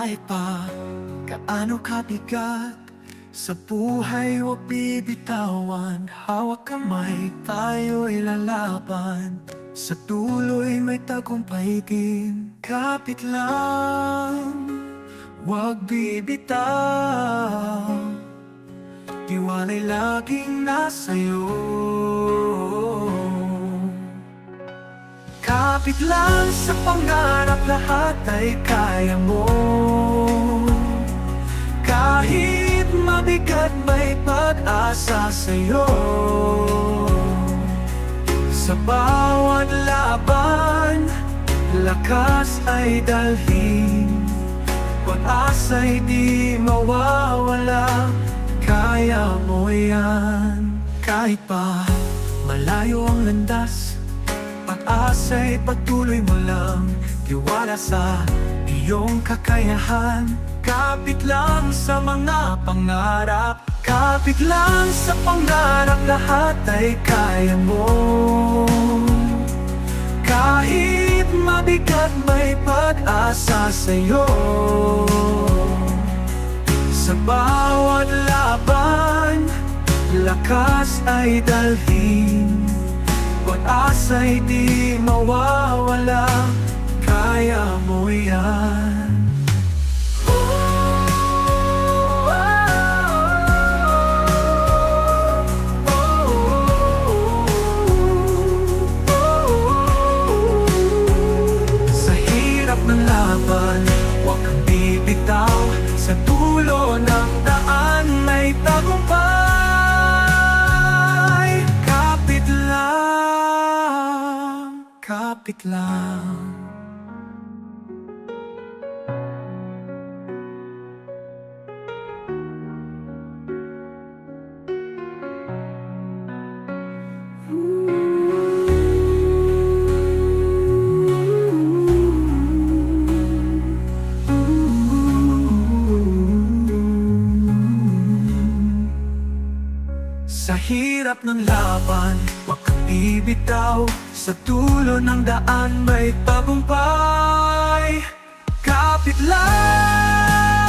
Kahit pa gaano kabigat sa buhay, huwag bibitawan. Hawak kamay, tayo'y lalaban. Sa tuloy may tagumpay din. Kapit lang, huwag bibitaw. Tiwala'y laging nasa'yo. Kapit lang sa pangarap, lahat ay kaya mo. Kahit mabigat, may pag-asa sa'yo. Sa bawat laban, lakas ay dalhin. Pag-asa'y di mawawala, kaya mo yan. Kahit pa malayo ang landas, pag-asa'y patuloy mo lang. Tiwala sa iyong kakayahan. Kapit lang sa mga pangarap. Kapit lang sa pangarap, lahat ay kaya mo. Kahit mabigat, may pag-asa sa'yo. Sa bawat laban, lakas ay dalhin. Pag-asa'y di mawawala, kaya mo yan. Sa hirap ng laban, huwag kang bibitaw. Sa dulo ng daan may tagumpay. Kapit lang, kapit lang. Sa hirap ng laban, huwag kang bibitaw. Sa dulo ng daan may tagumpay. Kapit lang.